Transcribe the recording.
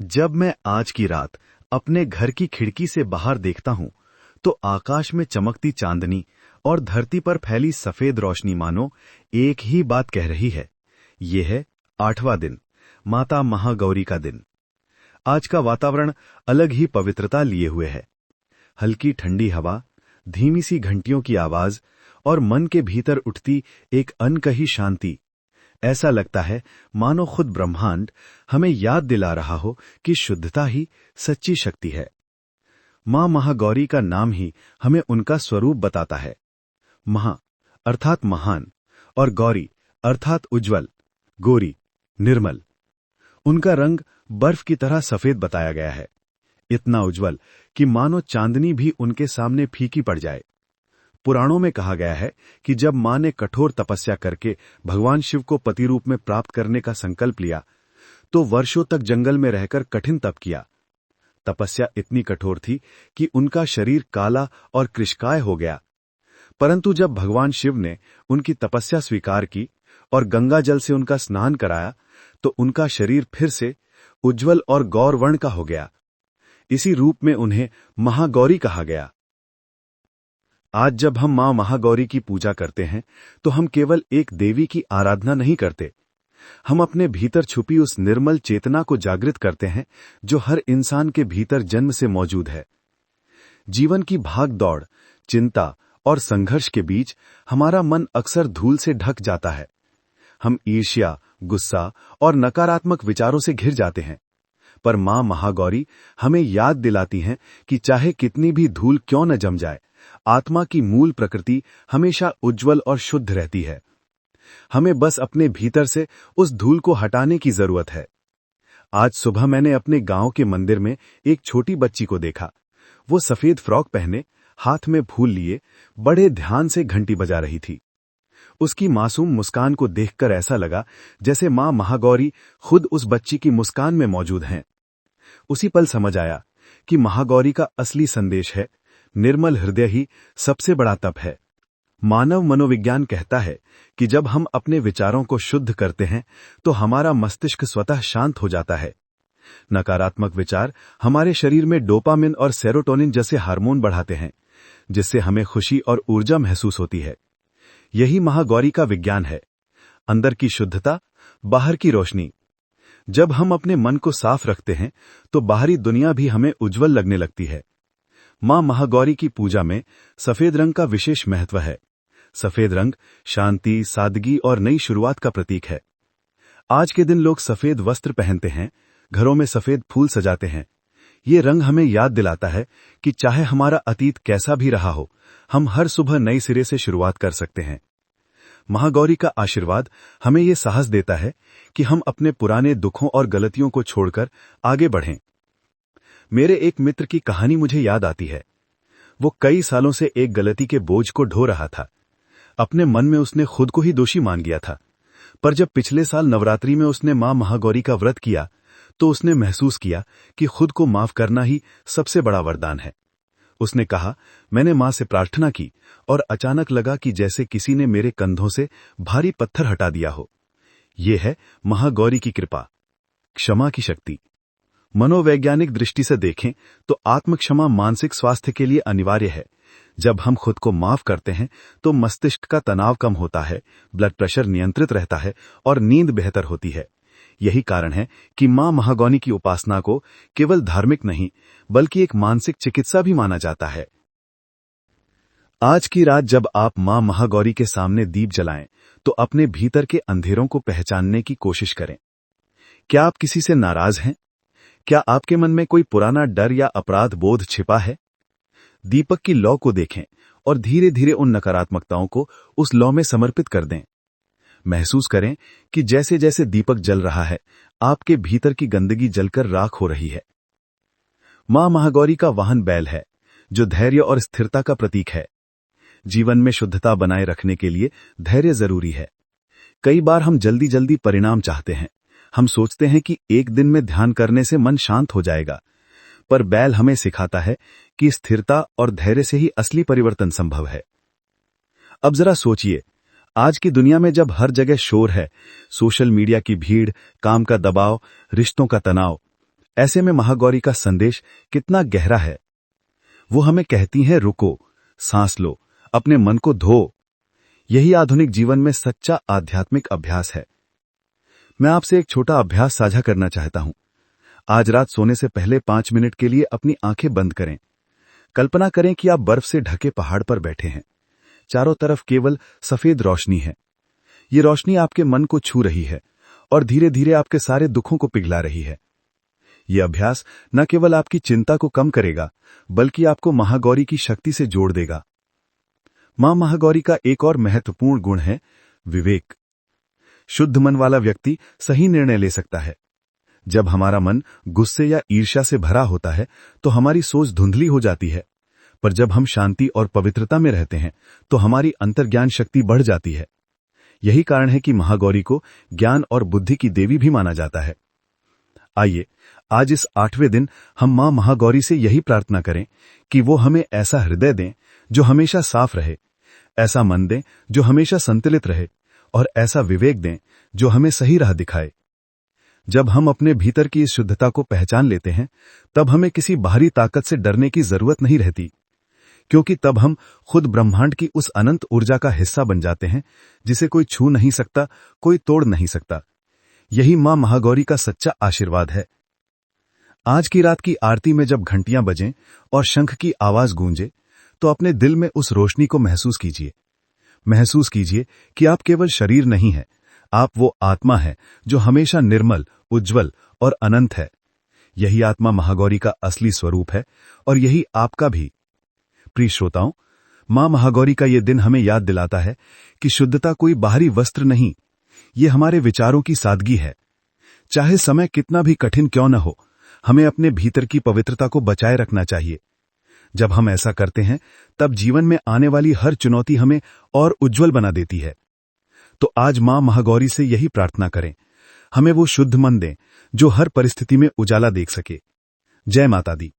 जब मैं आज की रात अपने घर की खिड़की से बाहर देखता हूं, तो आकाश में चमकती चांदनी और धरती पर फैली सफेद रोशनी मानो एक ही बात कह रही है। ये है 8वां दिन, माता महागौरी का दिन। आज का वातावरण अलग ही पवित्रता लिए हुए है। हल्की ठंडी हवा, धीमी सी घंटियों की आवाज और मन के भीतर उठती एक अनकही शांति। ऐसा लगता है मानो खुद ब्रह्मांड हमें याद दिला रहा हो कि शुद्धता ही सच्ची शक्ति है। मां महागौरी का नाम ही हमें उनका स्वरूप बताता है। महा अर्थात महान और गौरी अर्थात उज्जवल, गोरी, निर्मल। उनका रंग बर्फ की तरह सफेद बताया गया है, इतना उज्जवल कि मानो चांदनी भी उनके सामने फीकी पड़ जाए। पुराणों में कहा गया है कि जब मां ने कठोर तपस्या करके भगवान शिव को पति रूप में प्राप्त करने का संकल्प लिया, तो वर्षों तक जंगल में रहकर कठिन तप किया। तपस्या इतनी कठोर थी कि उनका शरीर काला और कृशकाय हो गया। परंतु जब भगवान शिव ने उनकी तपस्या स्वीकार की और गंगा जल से उनका स्नान कराया, तो उनका शरीर फिर से उज्जवल और गौरवर्ण का हो गया। इसी रूप में उन्हें महागौरी कहा गया। आज जब हम मां महागौरी की पूजा करते हैं, तो हम केवल एक देवी की आराधना नहीं करते। हम अपने भीतर छुपी उस निर्मल चेतना को जागृत करते हैं जो हर इंसान के भीतर जन्म से मौजूद है। जीवन की भाग दौड़, चिंता और संघर्ष के बीच हमारा मन अक्सर धूल से ढक जाता है। हम ईर्ष्या, गुस्सा और नकारात्मक विचारों से घिर जाते हैं। पर मां महागौरी हमें याद दिलाती हैं कि चाहे कितनी भी धूल क्यों न जम जाए, आत्मा की मूल प्रकृति हमेशा उज्जवल और शुद्ध रहती है। हमें बस अपने भीतर से उस धूल को हटाने की जरूरत है। आज सुबह मैंने अपने गांव के मंदिर में एक छोटी बच्ची को देखा। वो सफेद फ्रॉक पहने, हाथ में फूल लिए, बड़े ध्यान से घंटी बजा रही थी। उसकी मासूम मुस्कान को देखकर ऐसा लगा जैसे मां महागौरी खुद उस बच्ची की मुस्कान में मौजूद हैं। उसी पल समझ आया कि महागौरी का असली संदेश है, निर्मल हृदय ही सबसे बड़ा तप है। मानव मनोविज्ञान कहता है कि जब हम अपने विचारों को शुद्ध करते हैं, तो हमारा मस्तिष्क स्वतः शांत हो जाता है। नकारात्मक विचार हमारे शरीर में डोपामिन और सेरोटोनिन जैसे हार्मोन बढ़ाते हैं, जिससे हमें खुशी और ऊर्जा महसूस होती है। यही महागौरी का विज्ञान है, अंदर की शुद्धता, बाहर की रोशनी। जब हम अपने मन को साफ रखते हैं, तो बाहरी दुनिया भी हमें उज्जवल लगने लगती है। मां महागौरी की पूजा में सफेद रंग का विशेष महत्व है। सफेद रंग शांति, सादगी और नई शुरुआत का प्रतीक है। आज के दिन लोग सफेद वस्त्र पहनते हैं, घरों में सफेद फूल सजाते हैं। ये रंग हमें याद दिलाता है कि चाहे हमारा अतीत कैसा भी रहा हो, हम हर सुबह नए सिरे से शुरुआत कर सकते हैं। महागौरी का आशीर्वाद हमें ये साहस देता है कि हम अपने पुराने दुखों और गलतियों को छोड़कर आगे बढ़ें। मेरे एक मित्र की कहानी मुझे याद आती है। वो कई सालों से एक गलती के बोझ को ढो रहा था। अपने मन में उसने खुद को ही दोषी मान लिया था। पर जब पिछले साल नवरात्रि में उसने मां महागौरी का व्रत किया, तो उसने महसूस किया कि खुद को माफ करना ही सबसे बड़ा वरदान है। उसने कहा, मैंने मां से प्रार्थना की और अचानक लगा कि जैसे किसी ने मेरे कंधों से भारी पत्थर हटा दिया हो। यह है महागौरी की कृपा, क्षमा की शक्ति। मनोवैज्ञानिक दृष्टि से देखें तो आत्म क्षमा मानसिक स्वास्थ्य के लिए अनिवार्य है। जब हम खुद को माफ करते हैं, तो मस्तिष्क का तनाव कम होता है, ब्लड प्रेशर नियंत्रित रहता है और नींद बेहतर होती है। यही कारण है कि मां महागौरी की उपासना को केवल धार्मिक नहीं, बल्कि एक मानसिक चिकित्सा भी माना जाता है। आज की रात जब आप मां महागौरी के सामने दीप जलाएं, तो अपने भीतर के अंधेरों को पहचानने की कोशिश करें। क्या आप किसी से नाराज हैं? क्या आपके मन में कोई पुराना डर या अपराध बोध छिपा है? दीपक की लौ को देखें और धीरे धीरे उन नकारात्मकताओं को उस लौ में समर्पित कर दें। महसूस करें कि जैसे जैसे दीपक जल रहा है, आपके भीतर की गंदगी जलकर राख हो रही है। मां महागौरी का वाहन बैल है, जो धैर्य और स्थिरता का प्रतीक है। जीवन में शुद्धता बनाए रखने के लिए धैर्य जरूरी है। कई बार हम जल्दी जल्दी परिणाम चाहते हैं। हम सोचते हैं कि एक दिन में ध्यान करने से मन शांत हो जाएगा, पर बैल हमें सिखाता है कि स्थिरता और धैर्य से ही असली परिवर्तन संभव है। अब जरा सोचिए, आज की दुनिया में जब हर जगह शोर है, सोशल मीडिया की भीड़, काम का दबाव, रिश्तों का तनाव, ऐसे में महागौरी का संदेश कितना गहरा है। वो हमें कहती हैं, रुको, सांस लो, अपने मन को धो। यही आधुनिक जीवन में सच्चा आध्यात्मिक अभ्यास है। मैं आपसे एक छोटा अभ्यास साझा करना चाहता हूं। आज रात सोने से पहले 5 मिनट के लिए अपनी आंखें बंद करें। कल्पना करें कि आप बर्फ से ढके पहाड़ पर बैठे हैं। चारों तरफ केवल सफेद रोशनी है। ये रोशनी आपके मन को छू रही है और धीरे धीरे आपके सारे दुखों को पिघला रही है। यह अभ्यास न केवल आपकी चिंता को कम करेगा, बल्कि आपको महागौरी की शक्ति से जोड़ देगा। मां महागौरी का एक और महत्वपूर्ण गुण है विवेक। शुद्ध मन वाला व्यक्ति सही निर्णय ले सकता है। जब हमारा मन गुस्से या ईर्ष्या से भरा होता है तो हमारी सोच धुंधली हो जाती है, पर जब हम शांति और पवित्रता में रहते हैं तो हमारी अंतर्ज्ञान शक्ति बढ़ जाती है। यही कारण है कि महागौरी को ज्ञान और बुद्धि की देवी भी माना जाता है। आइए आज इस 8वें दिन हम मां महागौरी से यही प्रार्थना करें कि वो हमें ऐसा हृदय दें जो हमेशा साफ रहे, ऐसा मन दें जो हमेशा संतुलित रहे, और ऐसा विवेक दें जो हमें सही राह दिखाए। जब हम अपने भीतर की इस शुद्धता को पहचान लेते हैं, तब हमें किसी बाहरी ताकत से डरने की जरूरत नहीं रहती, क्योंकि तब हम खुद ब्रह्मांड की उस अनंत ऊर्जा का हिस्सा बन जाते हैं जिसे कोई छू नहीं सकता, कोई तोड़ नहीं सकता। यही मां महागौरी का सच्चा आशीर्वाद है। आज की रात की आरती में जब घंटियां बजें और शंख की आवाज गूंजे, तो अपने दिल में उस रोशनी को महसूस कीजिए। महसूस कीजिए कि आप केवल शरीर नहीं हैं, आप वो आत्मा है जो हमेशा निर्मल, उज्जवल और अनंत है। यही आत्मा महागौरी का असली स्वरूप है और यही आपका भी। प्रिय श्रोताओं, मां महागौरी का ये दिन हमें याद दिलाता है कि शुद्धता कोई बाहरी वस्त्र नहीं, ये हमारे विचारों की सादगी है। चाहे समय कितना भी कठिन क्यों न हो, हमें अपने भीतर की पवित्रता को बचाए रखना चाहिए। जब हम ऐसा करते हैं, तब जीवन में आने वाली हर चुनौती हमें और उज्जवल बना देती है। तो आज मां महागौरी से यही प्रार्थना करें, हमें वो शुद्ध मन दें जो हर परिस्थिति में उजाला देख सके। जय माता दी।